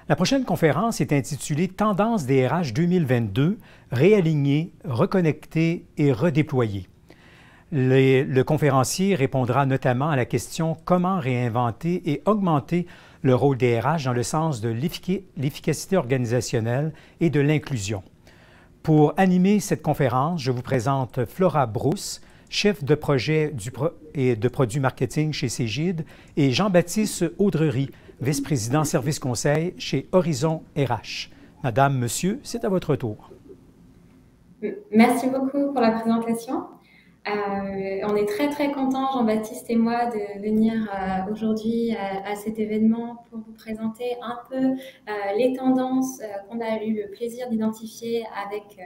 La prochaine conférence est intitulée Tendance des RH 2022, réaligner, reconnecter et redéployer. Le conférencier répondra notamment à la question comment réinventer et augmenter le rôle des RH dans le sens de l'efficacité organisationnelle et de l'inclusion. Pour animer cette conférence, je vous présente Flora Brousse, chef de projet et de produits marketing chez Cégide, et Jean-Baptiste Audrery, vice-président service conseil chez Horizon RH. Madame, monsieur, c'est à votre tour. Merci beaucoup pour la présentation. On est très contents, Jean-Baptiste et moi, de venir aujourd'hui à cet événement pour vous présenter un peu les tendances qu'on a eu le plaisir d'identifier avec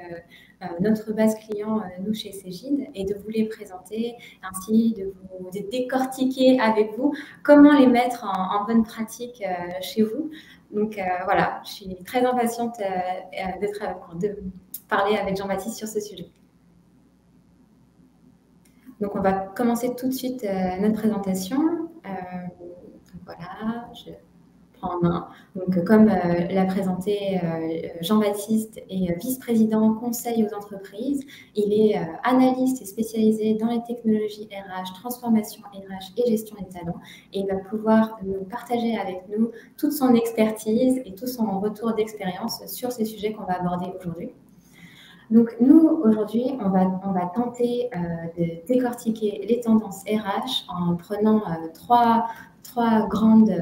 notre base client, nous, chez Cégide, et de vous les présenter, ainsi de vous décortiquer avec vous comment les mettre en bonne pratique chez vous. Donc voilà, je suis très impatiente de parler avec Jean-Baptiste sur ce sujet. Donc, on va commencer tout de suite notre présentation. Voilà, je prends en main. Donc, comme l'a présenté Jean-Baptiste, est vice-président conseil aux entreprises. Il est analyste et spécialisé dans les technologies RH, transformation RH et gestion des talents. Et il va pouvoir nous partager avec nous toute son expertise et tout son retour d'expérience sur ces sujets qu'on va aborder aujourd'hui. Donc, nous, aujourd'hui, on va tenter de décortiquer les tendances RH en prenant trois grandes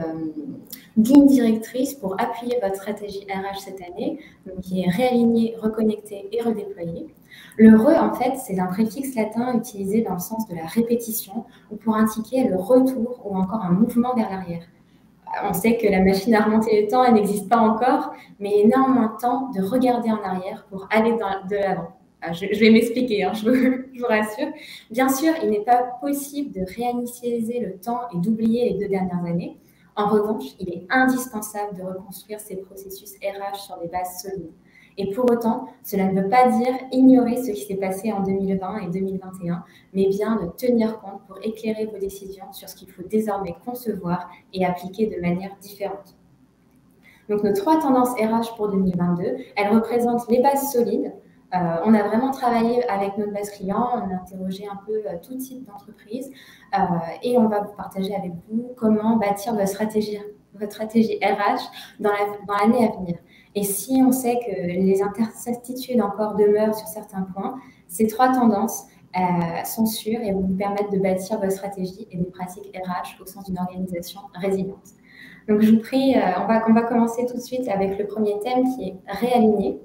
lignes directrices pour appuyer votre stratégie RH cette année, donc qui est réaligner, reconnecter et redéployer. Le en fait, c'est un préfixe latin utilisé dans le sens de la répétition ou pour indiquer le retour ou encore un mouvement vers l'arrière. On sait que la machine à remonter le temps, elle n'existe pas encore, mais il est néanmoins temps de regarder en arrière pour aller de l'avant. Je vais m'expliquer, hein, je vous rassure. Bien sûr, il n'est pas possible de réinitialiser le temps et d'oublier les 2 dernières années. En revanche, il est indispensable de reconstruire ces processus RH sur des bases solides. Et pour autant, cela ne veut pas dire ignorer ce qui s'est passé en 2020 et 2021, mais bien de tenir compte pour éclairer vos décisions sur ce qu'il faut désormais concevoir et appliquer de manière différente. Donc, nos 3 tendances RH pour 2022, elles représentent les bases solides. On a vraiment travaillé avec notre base client, on a interrogé un peu tout type d'entreprise et on va vous partager avec vous comment bâtir votre stratégie RH dans l'année à venir. Et si on sait que les incertitudes encore demeurent sur certains points, ces 3 tendances sont sûres et vont vous permettre de bâtir votre stratégie et des pratiques RH au sein d'une organisation résiliente. Donc, je vous prie, on va commencer tout de suite avec le premier thème qui est réaligner.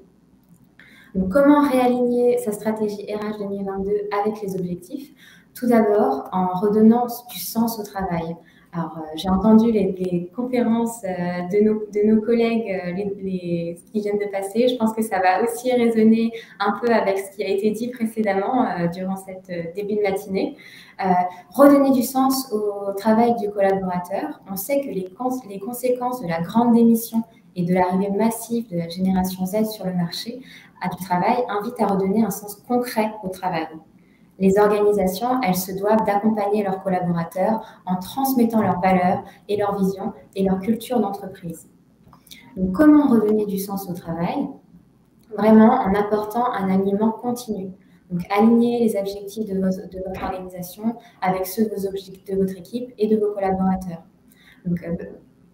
Donc, comment réaligner sa stratégie RH 2022 avec les objectifs? Tout d'abord, en redonnant du sens au travail. Alors, j'ai entendu les conférences de nos collègues qui viennent de passer. Je pense que ça va aussi résonner un peu avec ce qui a été dit précédemment durant cette début de matinée. Redonner du sens au travail du collaborateur. On sait que les conséquences de la grande démission et de l'arrivée massive de la génération Z sur le marché du travail invitent à redonner un sens concret au travail. Les organisations, elles se doivent d'accompagner leurs collaborateurs en transmettant leurs valeurs et leurs visions et leur culture d'entreprise. Donc, comment redonner du sens au travail? Vraiment en apportant un alignement continu. Donc, aligner les objectifs de votre organisation avec ceux des objectifs de votre équipe et de vos collaborateurs. Donc,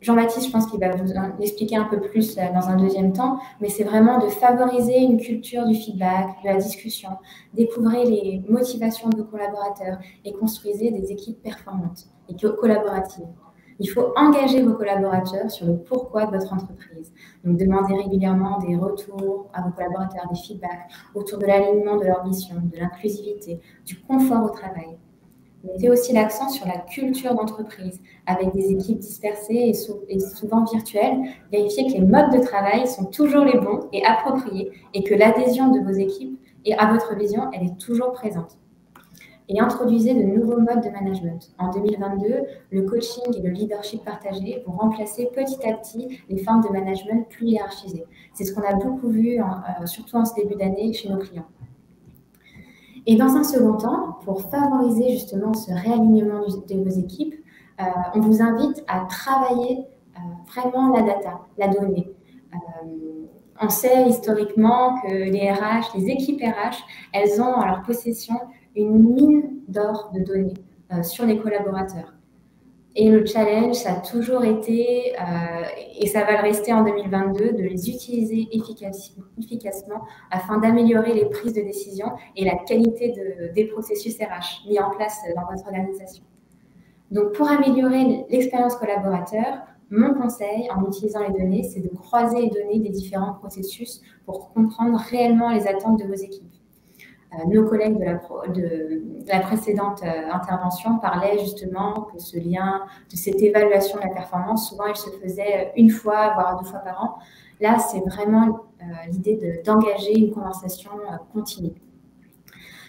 Jean-Baptiste, je pense qu'il va vous expliquer un peu plus dans un deuxième temps, mais c'est vraiment de favoriser une culture du feedback, de la discussion, découvrez les motivations de vos collaborateurs et construisez des équipes performantes et collaboratives. Il faut engager vos collaborateurs sur le pourquoi de votre entreprise. Donc, demandez régulièrement des retours à vos collaborateurs, des feedbacks autour de l'alignement de leur mission, de l'inclusivité, du confort au travail. Mettez aussi l'accent sur la culture d'entreprise, avec des équipes dispersées et souvent virtuelles. Vérifiez que les modes de travail sont toujours les bons et appropriés et que l'adhésion de vos équipes et à votre vision, elle est toujours présente. Et introduisez de nouveaux modes de management. En 2022, le coaching et le leadership partagé vont remplacer petit à petit les formes de management plus hiérarchisées. C'est ce qu'on a beaucoup vu, surtout en ce début d'année, chez nos clients. Et dans un second temps, pour favoriser justement ce réalignement de vos équipes, on vous invite à travailler vraiment la data, la donnée. On sait historiquement que les RH, les équipes RH, elles ont en leur possession une mine d'or de données sur les collaborateurs. Et le challenge, ça a toujours été, et ça va le rester en 2022, de les utiliser efficacement afin d'améliorer les prises de décision et la qualité des processus RH mis en place dans votre organisation. Donc, pour améliorer l'expérience collaborateur, mon conseil en utilisant les données, c'est de croiser les données des différents processus pour comprendre réellement les attentes de vos équipes. Nos collègues de la précédente intervention parlaient justement que ce lien, de cette évaluation de la performance, souvent elle se faisait une fois, voire 2 fois par an. Là, c'est vraiment l'idée d'engager une conversation continue.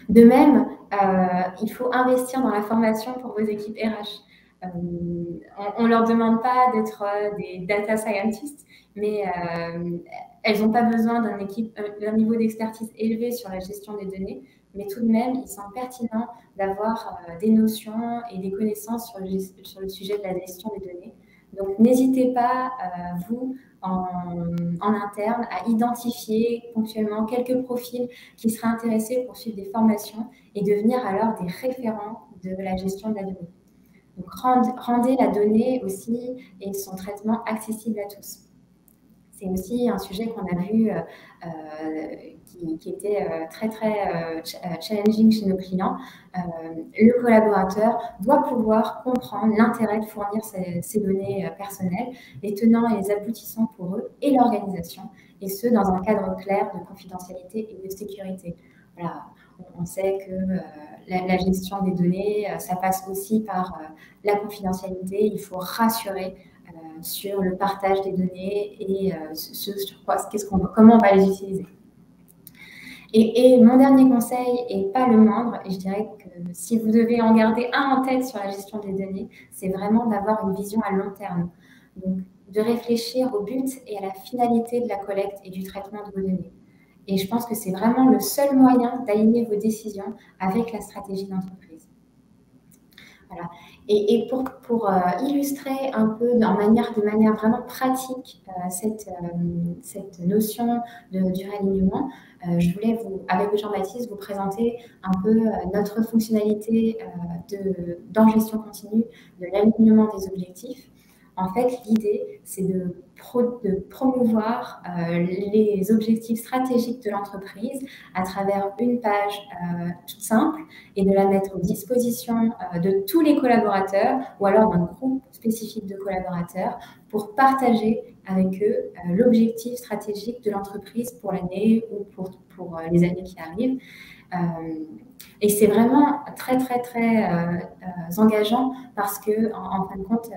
De même, il faut investir dans la formation pour vos équipes RH. On ne leur demande pas d'être des data scientists, mais elles n'ont pas besoin d'un niveau d'expertise élevé sur la gestion des données, mais tout de même, il semble pertinent d'avoir des notions et des connaissances sur le sujet de la gestion des données. Donc, n'hésitez pas, vous, en interne, à identifier ponctuellement quelques profils qui seraient intéressés pour suivre des formations et devenir alors des référents de la gestion de la donnée. Donc, rendez la donnée aussi et son traitement accessible à tous. C'est aussi un sujet qu'on a vu qui était très challenging chez nos clients. Le collaborateur doit pouvoir comprendre l'intérêt de fournir ces données personnelles, les tenants et les aboutissants pour eux et l'organisation, et ce, dans un cadre clair de confidentialité et de sécurité. Voilà. On sait que la gestion des données, ça passe aussi par la confidentialité. Il faut rassurer sur le partage des données et comment on va les utiliser. Et mon dernier conseil, et pas le moindre, et je dirais que si vous devez en garder un en tête sur la gestion des données, c'est vraiment d'avoir une vision à long terme. Donc, de réfléchir au but et à la finalité de la collecte et du traitement de vos données. Et je pense que c'est vraiment le seul moyen d'aligner vos décisions avec la stratégie d'entreprise. Voilà. Et pour illustrer un peu de manière vraiment pratique cette notion du réalignement, je voulais avec Jean-Baptiste, vous présenter un peu notre fonctionnalité dans gestion continue de l'alignement des objectifs. En fait, l'idée, c'est de promouvoir les objectifs stratégiques de l'entreprise à travers une page toute simple et de la mettre aux dispositions de tous les collaborateurs ou alors d'un groupe spécifique de collaborateurs pour partager avec eux l'objectif stratégique de l'entreprise pour l'année ou pour les années qui arrivent. Et c'est vraiment très engageant parce que, en fin de compte,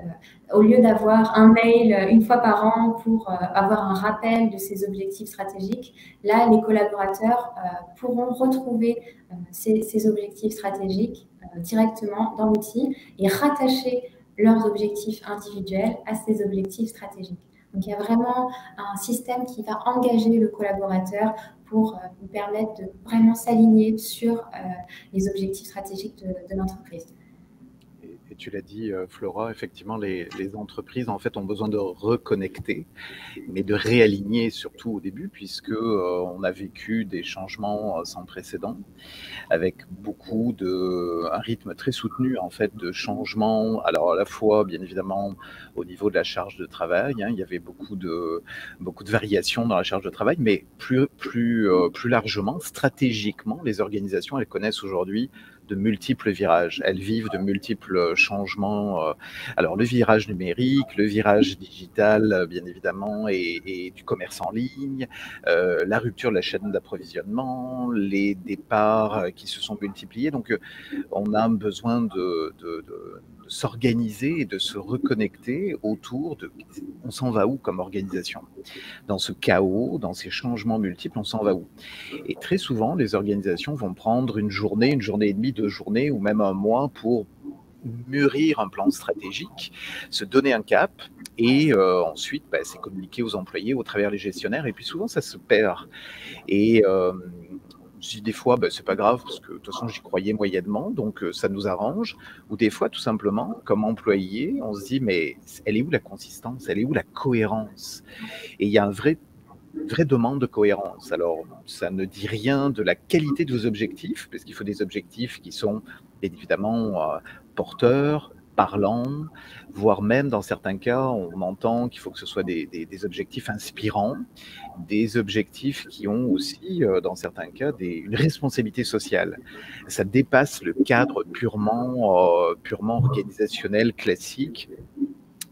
au lieu d'avoir un mail une fois par an pour avoir un rappel de ces objectifs stratégiques, là, les collaborateurs pourront retrouver ces objectifs stratégiques directement dans l'outil et rattacher leurs objectifs individuels à ces objectifs stratégiques. Donc, il y a vraiment un système qui va engager le collaborateur pour nous permettre de vraiment s'aligner sur les objectifs stratégiques de l'entreprise. Et tu l'as dit, Flora, effectivement, les entreprises, en fait, ont besoin de reconnecter, mais de réaligner surtout au début, puisque on a vécu des changements sans précédent, avec un rythme très soutenu, en fait, de changements. Alors, à la fois, bien évidemment, au niveau de la charge de travail, hein, il y avait beaucoup de variations dans la charge de travail, mais plus largement, stratégiquement, les organisations, elles connaissent aujourd'hui de multiples virages. Elles vivent de multiples changements. Alors, le virage numérique, le virage digital, bien évidemment, et du commerce en ligne, la rupture de la chaîne d'approvisionnement, les départs qui se sont multipliés. Donc, on a besoin de s'organiser et de se reconnecter autour de on s'en va où comme organisation. Dans ce chaos, dans ces changements multiples, on s'en va où? Et très souvent, les organisations vont prendre une journée et demie, 2 journées ou même un mois pour mûrir un plan stratégique, se donner un cap et ensuite, c'est communiqué aux employés au travers des gestionnaires et puis souvent ça se perd. Et je dis des fois, ben, c'est pas grave, parce que de toute façon, j'y croyais moyennement, donc ça nous arrange. Ou des fois, tout simplement, comme employé, on se dit, mais elle est où la consistance? Elle est où la cohérence? Et il y a vraie demande de cohérence. Alors, ça ne dit rien de la qualité de vos objectifs, parce qu'il faut des objectifs qui sont évidemment porteurs, parlants, voire même dans certains cas, on entend qu'il faut que ce soit des objectifs inspirants, des objectifs qui ont aussi, dans certains cas, une responsabilité sociale. Ça dépasse le cadre purement organisationnel classique,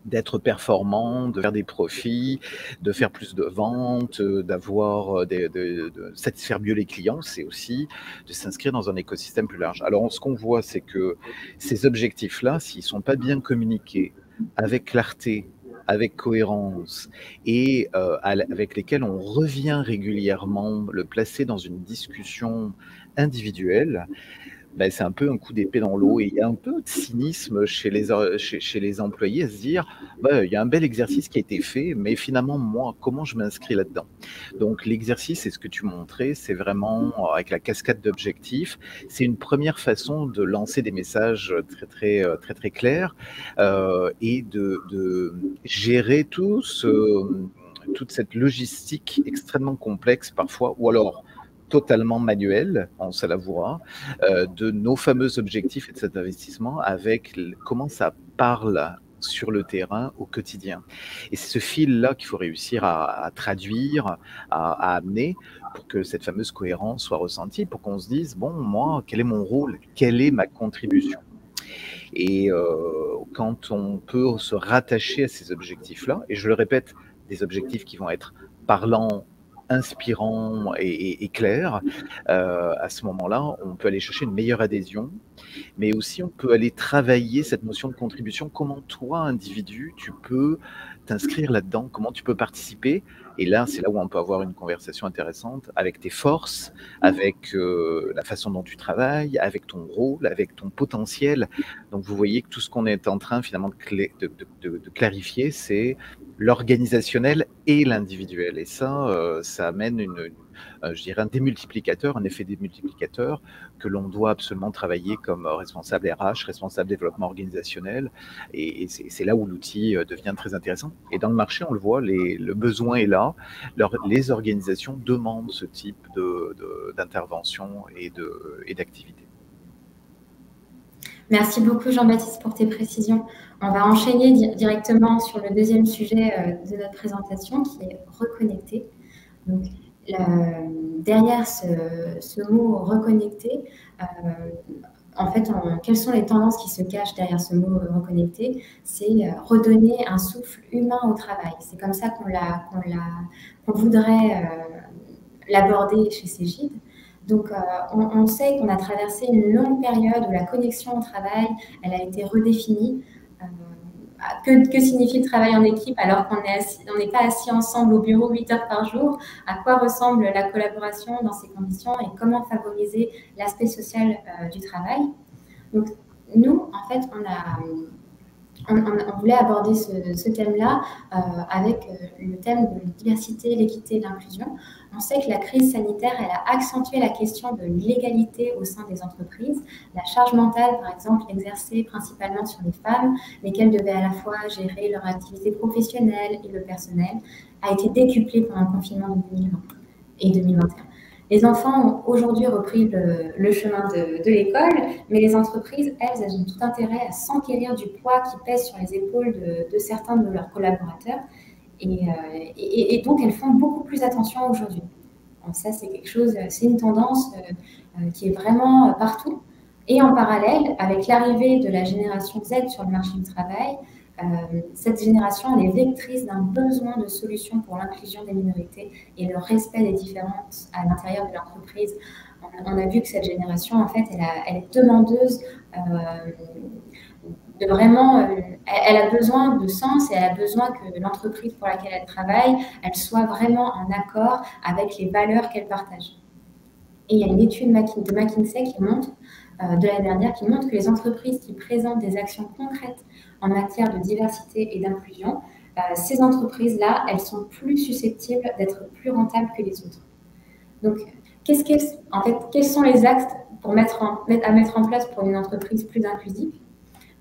d'être performant, de faire des profits, de faire plus de ventes, d'avoir de satisfaire mieux les clients, c'est aussi de s'inscrire dans un écosystème plus large. Alors, ce qu'on voit, c'est que ces objectifs-là, s'ils sont pas bien communiqués, avec clarté, avec cohérence et avec lesquels on revient régulièrement, le placer dans une discussion individuelle, ben, c'est un peu un coup d'épée dans l'eau et il y a un peu de cynisme chez les employés à se dire, bah, il y a un bel exercice qui a été fait, mais finalement, moi, comment je m'inscris là-dedans? Donc l'exercice, c'est ce que tu montrais, c'est vraiment avec la cascade d'objectifs, c'est une première façon de lancer des messages très clairs et de gérer toute cette logistique extrêmement complexe parfois, ou alors totalement manuel, on se l'avouera, de nos fameux objectifs et de cet investissement avec comment ça parle sur le terrain au quotidien. Et c'est ce fil-là qu'il faut réussir à traduire, à amener pour que cette fameuse cohérence soit ressentie, pour qu'on se dise, bon, moi, quel est mon rôle? Quelle est ma contribution? Et quand on peut se rattacher à ces objectifs-là, et je le répète, des objectifs qui vont être parlants, inspirants et clairs, à ce moment-là, on peut aller chercher une meilleure adhésion, mais aussi on peut aller travailler cette notion de contribution. Comment toi, individu, tu peux t'inscrire là-dedans? Comment tu peux participer? Et là, c'est là où on peut avoir une conversation intéressante avec tes forces, avec la façon dont tu travailles, avec ton rôle, avec ton potentiel. Donc, vous voyez que tout ce qu'on est en train finalement de clarifier, c'est l'organisationnel et l'individuel. Et ça, ça amène je dirais un démultiplicateur, un effet démultiplicateur que l'on doit absolument travailler comme responsable RH, responsable développement organisationnel. Et c'est là où l'outil devient très intéressant. Et dans le marché, on le voit, le besoin est là. Les organisations demandent ce type d'intervention et d'activité. Merci beaucoup Jean-Baptiste pour tes précisions. On va enchaîner directement sur le deuxième sujet de notre présentation qui est reconnecter. Donc, derrière ce mot reconnecter, en fait, quelles sont les tendances qui se cachent derrière ce mot reconnecter? C'est redonner un souffle humain au travail. C'est comme ça qu'on voudrait l'aborder chez Cégide. Donc, on sait qu'on a traversé une longue période où la connexion au travail, elle a été redéfinie. Que signifie le travail en équipe alors qu'on n'est pas assis ensemble au bureau 8 heures par jour? À quoi ressemble la collaboration dans ces conditions et comment favoriser l'aspect social du travail? Donc, nous, en fait, on voulait aborder ce thème-là avec le thème de la diversité, l'équité et l'inclusion. On sait que la crise sanitaire, elle a accentué la question de l'égalité au sein des entreprises. La charge mentale, par exemple, exercée principalement sur les femmes, lesquelles devaient à la fois gérer leur activité professionnelle et le personnel, a été décuplée pendant le confinement de 2020 et 2021. Les enfants ont aujourd'hui repris le chemin de l'école, mais les entreprises, elles ont tout intérêt à s'enquérir du poids qui pèse sur les épaules de certains de leurs collaborateurs. Et donc, elles font beaucoup plus attention aujourd'hui. Donc ça, c'est quelque chose, c'est une tendance qui est vraiment partout. Et en parallèle, avec l'arrivée de la génération Z sur le marché du travail, cette génération, elle est vectrice d'un besoin de solutions pour l'inclusion des minorités et le respect des différences à l'intérieur de l'entreprise. On a vu que cette génération, en fait, elle est demandeuse de vraiment, elle a besoin de sens et elle a besoin que l'entreprise pour laquelle elle travaille, elle soit vraiment en accord avec les valeurs qu'elle partage. Et il y a une étude de McKinsey qui montre, de l'année dernière, qui montre que les entreprises qui présentent des actions concrètes en matière de diversité et d'inclusion, ces entreprises-là, elles sont plus susceptibles d'être plus rentables que les autres. Donc, en fait, quels sont les axes à mettre en place pour une entreprise plus inclusive?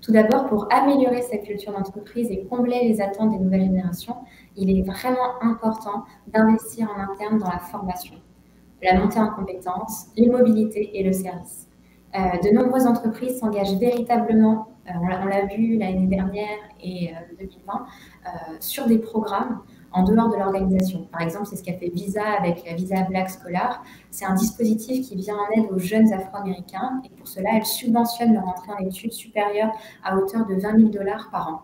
Tout d'abord, pour améliorer sa culture d'entreprise et combler les attentes des nouvelles générations, il est vraiment important d'investir en interne dans la formation, la montée en compétences, l'immobilité et le service. De nombreuses entreprises s'engagent véritablement, on l'a vu l'année dernière et 2020, sur des programmes en dehors de l'organisation. Par exemple, c'est ce qu'a fait Visa avec la Visa Black Scholar. C'est un dispositif qui vient en aide aux jeunes Afro-Américains et pour cela, elle subventionne leur entrée en études supérieures à hauteur de 20 000 $ par an.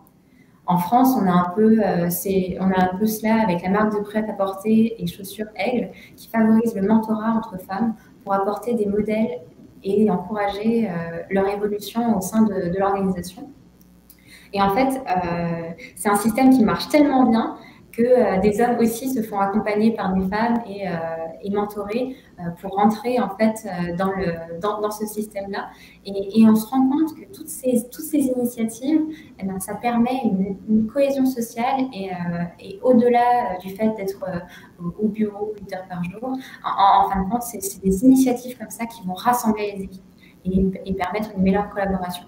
En France, on a un peu cela avec la marque de prêt-à-porter et chaussures Aigle qui favorise le mentorat entre femmes pour apporter des modèles et encourager leur évolution au sein de l'organisation. Et en fait, c'est un système qui marche tellement bien que des hommes aussi se font accompagner par des femmes et mentorés pour rentrer en fait dans ce système-là. Et on se rend compte que toutes ces initiatives, eh bien, ça permet une cohésion sociale et au-delà du fait d'être au bureau 8 heures par jour, en fin de compte, c'est des initiatives comme ça qui vont rassembler les équipes et permettre une meilleure collaboration.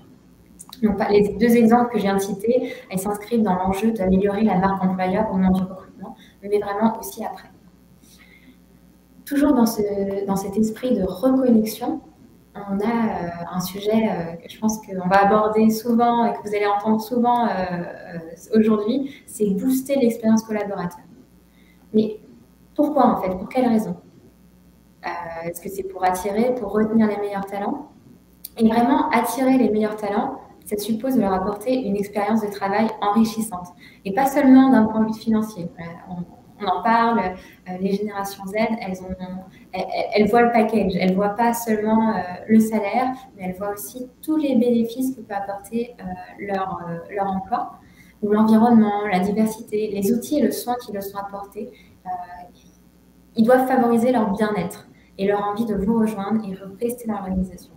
Donc, les deux exemples que je viens de citer, elles s'inscrivent dans l'enjeu d'améliorer la marque employeur au moment du recrutement, mais vraiment aussi après. Toujours dans cet esprit de reconnexion, on a un sujet que je pense qu'on va aborder souvent et que vous allez entendre souvent aujourd'hui, c'est booster l'expérience collaborateur. Mais pourquoi en fait? Pour quelles raisons? Est-ce que c'est pour attirer, pour retenir les meilleurs talents? Et vraiment, attirer les meilleurs talents, ça suppose de leur apporter une expérience de travail enrichissante. Et pas seulement d'un point de vue financier. On en parle, les générations Z, elles voient le package. Elles ne voient pas seulement le salaire, mais elles voient aussi tous les bénéfices que peut apporter leur emploi, ou l'environnement, la diversité, les outils et le soin qui leur sont apportés. Ils doivent favoriser leur bien-être et leur envie de vous rejoindre et de rester dans l'organisation.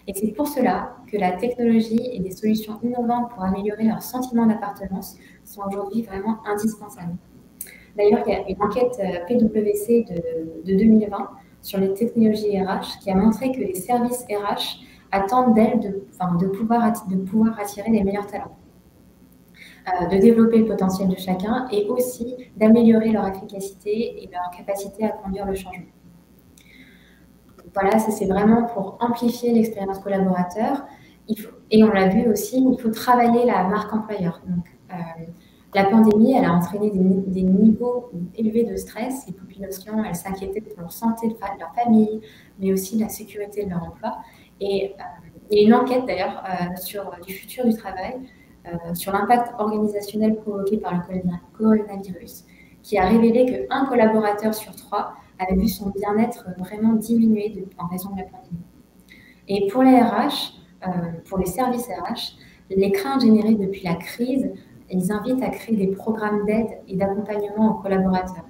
Et c'est pour cela que la technologie et des solutions innovantes pour améliorer leur sentiment d'appartenance sont aujourd'hui vraiment indispensables. D'ailleurs, il y a une enquête PwC de 2020 sur les technologies RH qui a montré que les services RH attendent d'elles de pouvoir attirer les meilleurs talents, de développer le potentiel de chacun et aussi d'améliorer leur efficacité et leur capacité à conduire le changement. Voilà, ça c'est vraiment pour amplifier l'expérience collaborateur. Et on l'a vu aussi, il faut travailler la marque employeur. Donc, la pandémie, elle a entraîné des niveaux élevés de stress. Les populations, elles s'inquiétaient de leur santé, de leur famille, mais aussi de la sécurité de leur emploi. Et il y a une enquête d'ailleurs du futur du travail, sur l'impact organisationnel provoqué par le coronavirus, qui a révélé qu'un collaborateur sur 3 avait vu son bien-être vraiment diminuer en raison de la pandémie. Et pour les RH, pour les services RH, les craintes générées depuis la crise, ils invitent à créer des programmes d'aide et d'accompagnement aux collaborateurs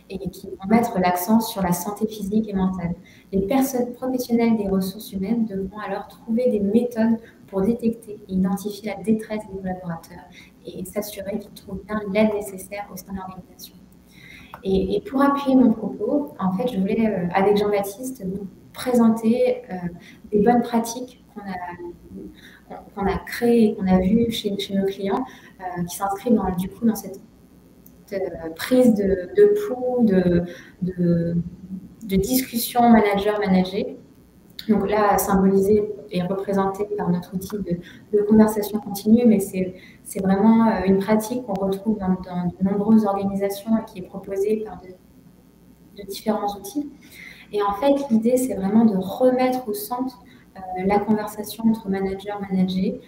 et qui vont mettre l'accent sur la santé physique et mentale. Les personnes professionnelles des ressources humaines devront alors trouver des méthodes pour détecter et identifier la détresse des collaborateurs et s'assurer qu'ils trouvent bien l'aide nécessaire au sein de l'organisation. Et pour appuyer mon propos, en fait, je voulais, avec Jean-Baptiste, vous présenter des bonnes pratiques qu'on a créées et qu'on a vues chez nos clients, qui s'inscrivent dans cette prise de pouls, de discussion manager-managé. Donc là, symbolisé et représenté par notre outil de conversation continue, mais c'est vraiment une pratique qu'on retrouve dans de nombreuses organisations et qui est proposée par de différents outils. Et en fait, l'idée, c'est vraiment de remettre au centre la conversation entre manager-managé,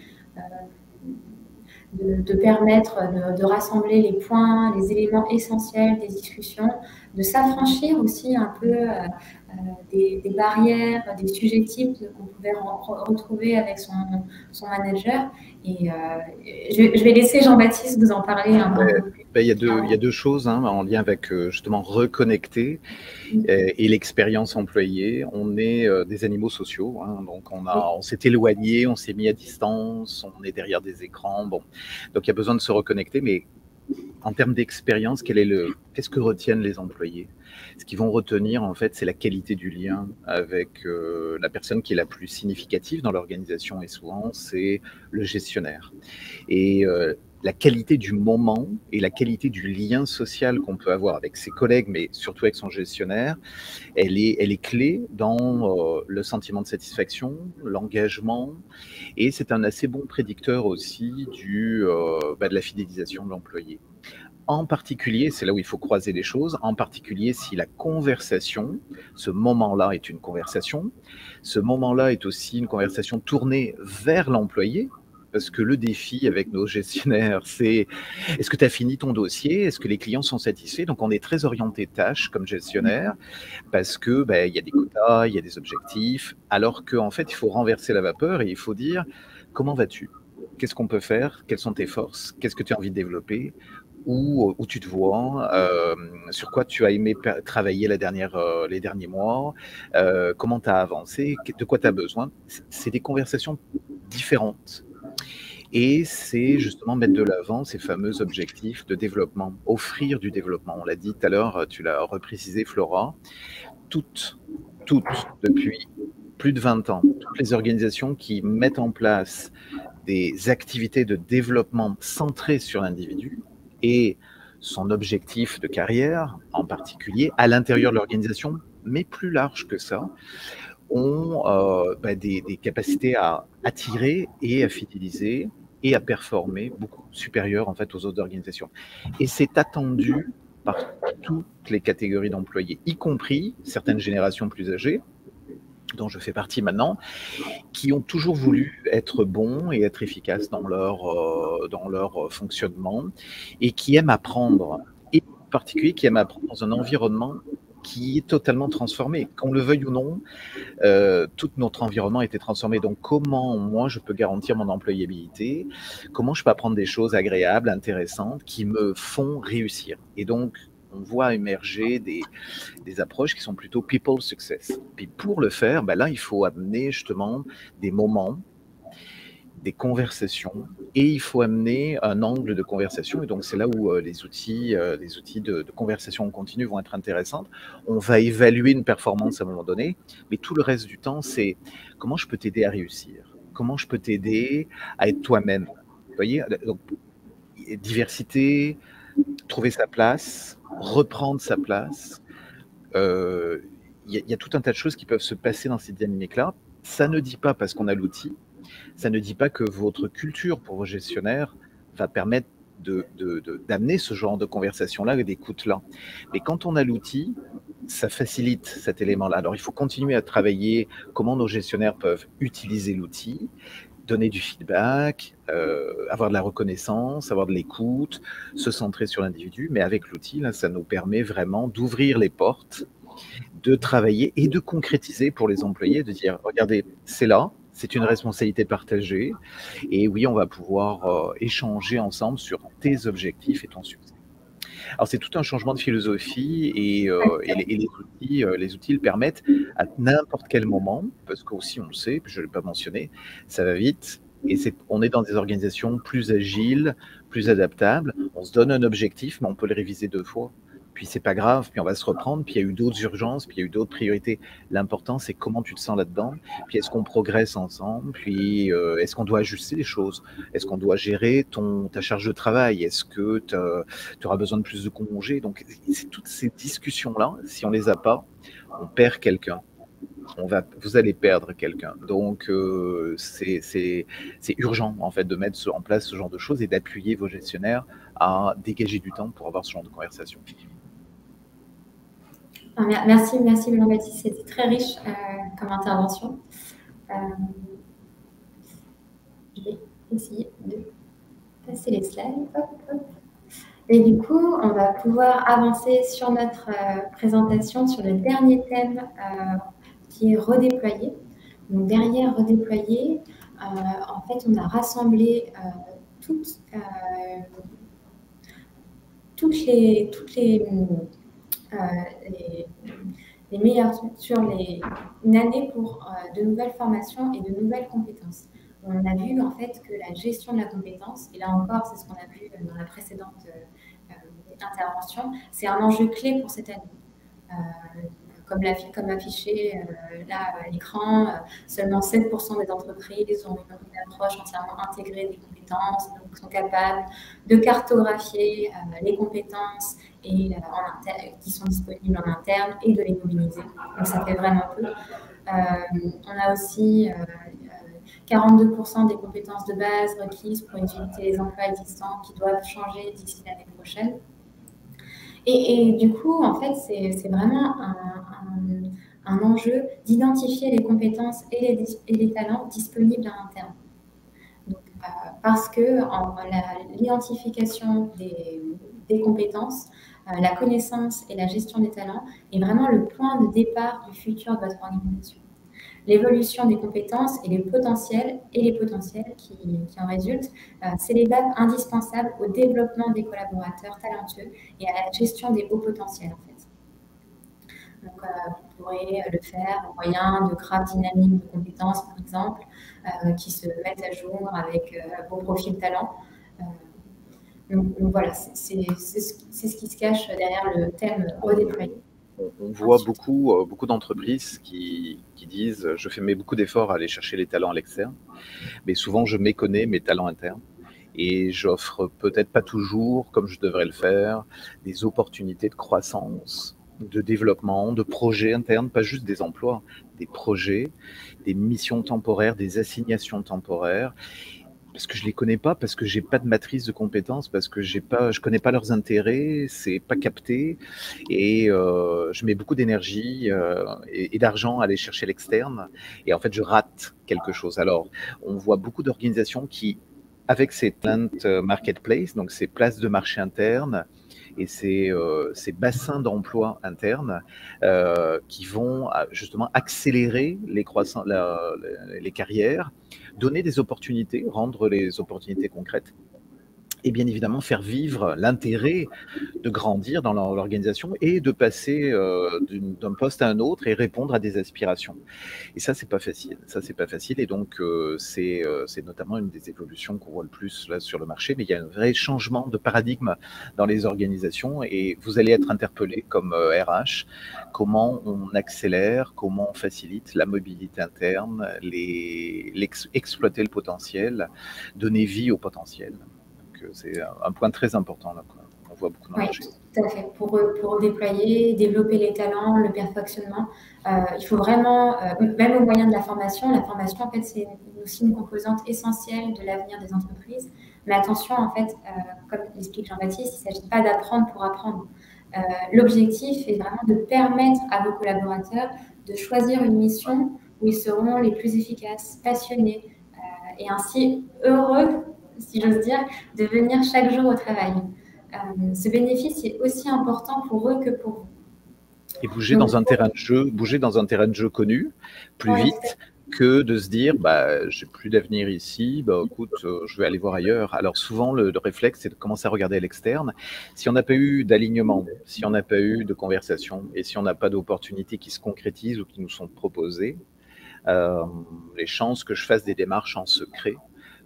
de permettre de rassembler les points, les éléments essentiels des discussions, de s'affranchir aussi un peu des barrières, des sujets types qu'on pouvait retrouver avec son manager. Et je vais laisser Jean-Baptiste vous en parler un peu plus. Il y a deux choses en lien avec justement reconnecter et l'expérience employée. On est des animaux sociaux, donc on s'est éloigné, on s'est mis à distance, on est derrière des écrans. Bon, donc il y a besoin de se reconnecter, mais en termes d'expérience, qu'est-ce que retiennent les employés? Ce qu'ils vont retenir, en fait, c'est la qualité du lien avec la personne qui est la plus significative dans l'organisation, et souvent, c'est le gestionnaire. Et la qualité du moment et la qualité du lien social qu'on peut avoir avec ses collègues, mais surtout avec son gestionnaire, elle est clé dans le sentiment de satisfaction, l'engagement, et c'est un assez bon prédicteur aussi de la fidélisation de l'employé. En particulier, c'est là où il faut croiser les choses, en particulier si la conversation, ce moment-là est une conversation, ce moment-là est aussi une conversation tournée vers l'employé, parce que le défi avec nos gestionnaires, c'est est-ce que tu as fini ton dossier? Est-ce que les clients sont satisfaits? Donc on est très orienté tâche comme gestionnaire, parce que il y a des quotas, il y a des objectifs, alors qu'en fait, il faut renverser la vapeur et il faut dire comment vas-tu? Qu'est-ce qu'on peut faire? Quelles sont tes forces? Qu'est-ce que tu as envie de développer? Où tu te vois, sur quoi tu as aimé travailler les derniers mois, comment tu as avancé, de quoi tu as besoin. C'est des conversations différentes. Et c'est justement mettre de l'avant ces fameux objectifs de développement, offrir du développement. On l'a dit tout à l'heure, tu l'as reprécisé, Flora, toutes, depuis plus de 20 ans, toutes les organisations qui mettent en place des activités de développement centrées sur l'individu et son objectif de carrière en particulier à l'intérieur de l'organisation, mais plus large que ça, ont des capacités à attirer et à fidéliser et à performer beaucoup supérieures en fait aux autres organisations. Et c'est attendu par toutes les catégories d'employés, y compris certaines générations plus âgées, dont je fais partie maintenant, qui ont toujours voulu être bons et être efficaces dans leur fonctionnement et qui aiment apprendre, et en particulier qui aiment apprendre dans un environnement qui est totalement transformé. Qu'on le veuille ou non, tout notre environnement a été transformé. Donc comment moi je peux garantir mon employabilité? Comment je peux apprendre des choses agréables, intéressantes, qui me font réussir? Et donc on voit émerger des approches qui sont plutôt people success. Puis pour le faire, là, il faut amener justement des moments, des conversations, et il faut amener un angle de conversation. Et donc, c'est là où les outils de conversation en continu vont être intéressants. On va évaluer une performance à un moment donné, mais tout le reste du temps, c'est comment je peux t'aider à réussir? Comment je peux t'aider à être toi-même? Vous voyez? Donc, diversité, trouver sa place, reprendre sa place. Il y a tout un tas de choses qui peuvent se passer dans cette dynamique-là. Ça ne dit pas, parce qu'on a l'outil, ça ne dit pas que votre culture pour vos gestionnaires va permettre d'amener ce genre de conversation-là et d'écoute-là. Mais quand on a l'outil, ça facilite cet élément-là. Alors, il faut continuer à travailler comment nos gestionnaires peuvent utiliser l'outil, donner du feedback, avoir de la reconnaissance, avoir de l'écoute, se centrer sur l'individu. Mais avec l'outil, là, ça nous permet vraiment d'ouvrir les portes, de travailler et de concrétiser pour les employés, de dire, regardez, c'est là, c'est une responsabilité partagée, et oui, on va pouvoir échanger ensemble sur tes objectifs et ton succès. Alors, c'est tout un changement de philosophie, et les outils le permettent à n'importe quel moment, parce qu'aussi, on le sait, je ne l'ai pas mentionné, ça va vite, et on est dans des organisations plus agiles, plus adaptables. On se donne un objectif, mais on peut le réviser 2 fois. Puis c'est pas grave, puis on va se reprendre, puis il y a eu d'autres urgences, puis il y a eu d'autres priorités. L'important, c'est comment tu te sens là-dedans, puis est-ce qu'on progresse ensemble, puis est-ce qu'on doit ajuster les choses, est-ce qu'on doit gérer ta charge de travail, est-ce que tu auras besoin de plus de congés. Donc c'est toutes ces discussions-là, si on les a pas, on perd quelqu'un. Vous allez perdre quelqu'un. Donc c'est urgent en fait de mettre en place ce genre de choses et d'appuyer vos gestionnaires à dégager du temps pour avoir ce genre de conversation. Merci Jean-Baptiste, c'était très riche comme intervention. Je vais essayer de passer les slides. Hop, hop. Et du coup, on va pouvoir avancer sur notre présentation sur le dernier thème qui est redéployer. Donc derrière redéployer, en fait, on a rassemblé toutes les meilleures sur une année pour de nouvelles formations et de nouvelles compétences. On a vu en fait que la gestion de la compétence, et là encore, c'est ce qu'on a vu dans la précédente intervention. C'est un enjeu clé pour cette année. Comme affiché là à l'écran, seulement 7% des entreprises ont une approche entièrement intégrée des compétences, donc sont capables de cartographier les compétences et, qui sont disponibles en interne et de les mobiliser. Donc ça fait vraiment peu. On a aussi 42% des compétences de base requises pour éviter les emplois existants qui doivent changer d'ici l'année prochaine. Et du coup, en fait, c'est vraiment un enjeu d'identifier les compétences et les talents disponibles à l'interne. Parce que l'identification des compétences, la connaissance et la gestion des talents est vraiment le point de départ du futur de votre organisation. L'évolution des compétences et les potentiels qui en résultent, c'est l'étape indispensable au développement des collaborateurs talentueux et à la gestion des hauts potentiels, en fait. Donc, vous pourrez le faire au moyen de graphes dynamiques de compétences, par exemple, qui se mettent à jour avec vos profils talents. Donc voilà, c'est ce qui se cache derrière le thème redéployer. On voit beaucoup d'entreprises qui disent « je mets beaucoup d'efforts à aller chercher les talents à l'externe, mais souvent je méconnais mes talents internes et j'offre peut-être pas toujours, comme je devrais le faire, des opportunités de croissance, de développement, de projets internes, pas juste des emplois, des projets, des missions temporaires, des assignations temporaires. » Parce que je les connais pas, parce que j'ai pas de matrice de compétences, parce que je connais pas leurs intérêts, c'est pas capté, et je mets beaucoup d'énergie et d'argent à aller chercher l'externe, et en fait je rate quelque chose. Alors on voit beaucoup d'organisations qui, avec ces talent marketplace, donc ces places de marché internes et ces bassins d'emploi internes qui vont justement accélérer les carrières, donner des opportunités, rendre les opportunités concrètes et bien évidemment faire vivre l'intérêt de grandir dans l'organisation et de passer d'un poste à un autre et répondre à des aspirations. Et ça, c'est pas facile. Ça, c'est pas facile. Et donc, c'est notamment une des évolutions qu'on voit le plus là sur le marché. Mais il y a un vrai changement de paradigme dans les organisations et vous allez être interpellé comme RH. Comment on accélère, comment on facilite la mobilité interne, exploiter le potentiel, donner vie au potentiel. C'est un point très important là, on voit beaucoup dans le marché. Tout à fait. Pour déployer, développer les talents, le perfectionnement, il faut vraiment, même au moyen de la formation en fait, c'est aussi une composante essentielle de l'avenir des entreprises. Mais attention, en fait, comme l'explique Jean-Baptiste, il ne s'agit pas d'apprendre pour apprendre. L'objectif est vraiment de permettre à vos collaborateurs de choisir une mission où ils seront les plus efficaces, passionnés et ainsi heureux, si j'ose dire, de venir chaque jour au travail. Ce bénéfice est aussi important pour eux que pour vous. Et bouger dans un terrain de jeu connu plus vite que de se dire j'ai plus d'avenir ici, écoute, je vais aller voir ailleurs. Alors souvent le réflexe c'est de commencer à regarder à l'externe. Si on n'a pas eu d'alignement, si on n'a pas eu de conversation et si on n'a pas d'opportunités qui se concrétisent ou qui nous sont proposées, les chances que je fasse des démarches en secret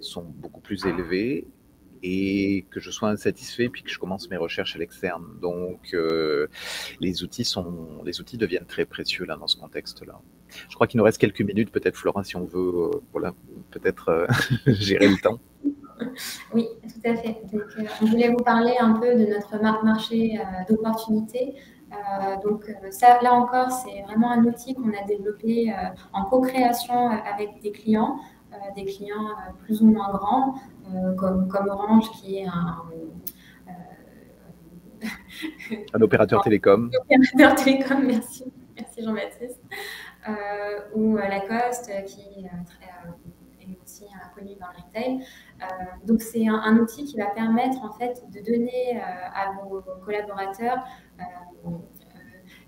sont beaucoup plus élevées et que je sois insatisfait puis que je commence mes recherches à l'externe. Donc les outils deviennent très précieux là dans ce contexte-là. Je crois qu'il nous reste quelques minutes, peut-être Flora, si on veut peut-être gérer le temps. Oui, tout à fait. Donc, on voulait vous parler un peu de notre marché d'opportunités. Donc ça, là encore, c'est vraiment un outil qu'on a développé en co-création avec des clients plus ou moins grands, comme Orange, qui est un opérateur télécom. Opérateur télécom, merci Jean-Baptiste. Ou Lacoste, qui est aussi connu dans le retail. Donc c'est un outil qui va permettre en fait de donner à vos collaborateurs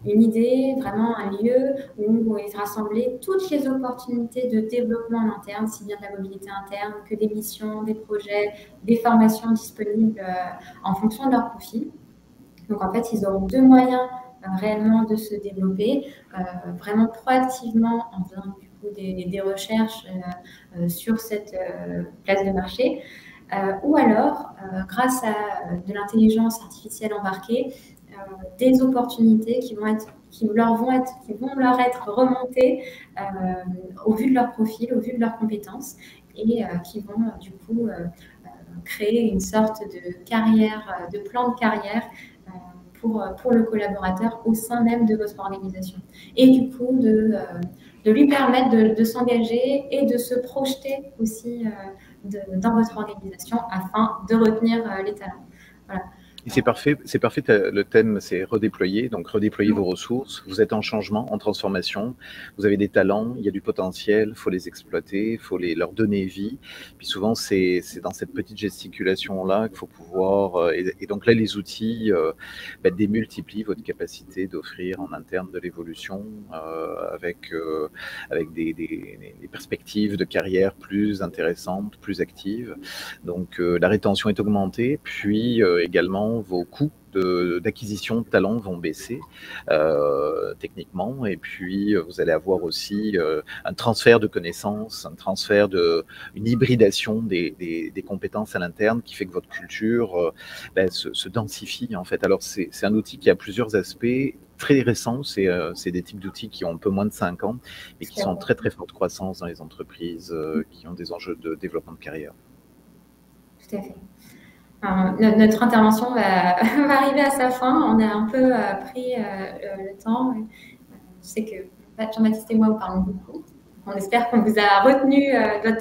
une idée, vraiment un lieu où est rassemblées toutes les opportunités de développement en interne, si bien de la mobilité interne que des missions, des projets, des formations disponibles en fonction de leur profil. Donc en fait, ils auront deux moyens réellement de se développer, vraiment proactivement en faisant du coup des recherches sur cette place de marché. ou alors, grâce à de l'intelligence artificielle embarquée, des opportunités qui vont leur être remontées au vu de leur profil, au vu de leurs compétences, et qui vont du coup créer une sorte de carrière, de plan de carrière pour le collaborateur au sein même de votre organisation. Et du coup, de lui permettre de s'engager et de se projeter aussi dans votre organisation afin de retenir les talents. Voilà. Et c'est parfait, le thème c'est redéployer, donc redéployer vos ressources. Vous êtes en changement, en transformation, vous avez des talents, il y a du potentiel, il faut les exploiter, il faut leur donner vie. Puis souvent c'est dans cette petite gesticulation-là qu'il faut pouvoir, et donc là les outils démultiplient votre capacité d'offrir en interne de l'évolution avec des perspectives de carrière plus intéressantes, plus actives. Donc la rétention est augmentée, puis également vos coûts d'acquisition de talents vont baisser techniquement, et puis vous allez avoir aussi un transfert de connaissances, une hybridation des compétences à l'interne qui fait que votre culture se densifie en fait. Alors c'est un outil qui a plusieurs aspects très récents, c'est des types d'outils qui ont un peu moins de 5 ans et qui sont en très très forte croissance dans les entreprises qui ont des enjeux de développement de carrière. Tout à fait. Notre intervention va arriver à sa fin. On a un peu pris le temps. Je sais que Jean-Baptiste et moi, vous parlons beaucoup. On espère qu'on vous a retenu,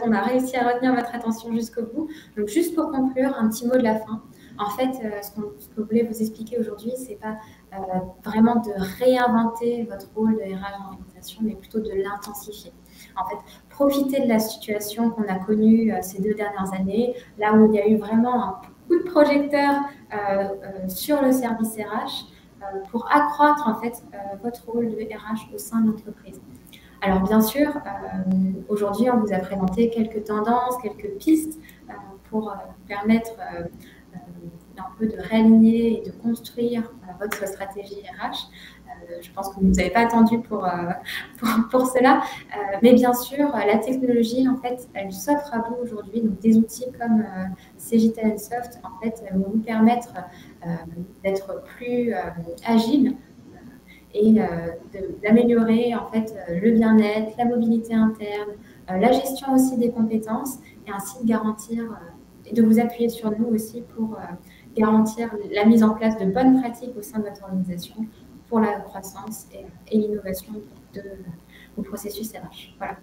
on a réussi à retenir votre attention jusqu'au bout. Donc, juste pour conclure, un petit mot de la fin. En fait, ce que je voulais vous expliquer aujourd'hui, c'est pas vraiment de réinventer votre rôle de RH en organisation, mais plutôt de l'intensifier. En fait, profiter de la situation qu'on a connue ces 2 dernières années, là où il y a eu vraiment un coup de projecteur sur le service RH pour accroître en fait votre rôle de RH au sein de l'entreprise. Alors bien sûr, aujourd'hui, on vous a présenté quelques tendances, quelques pistes pour permettre un peu de réaligner et de construire votre stratégie RH. Je pense que vous ne nous avez pas attendu pour cela. Mais bien sûr, la technologie, en fait, elle s'offre à vous aujourd'hui. Donc, des outils comme CJ Talentsoft, en fait, vont vous permettre d'être plus agile et d'améliorer, en fait, le bien-être, la mobilité interne, la gestion aussi des compétences, et ainsi de garantir et de vous appuyer sur nous aussi pour garantir la mise en place de bonnes pratiques au sein de votre organisation pour la croissance et l'innovation de vos processus RH. Voilà.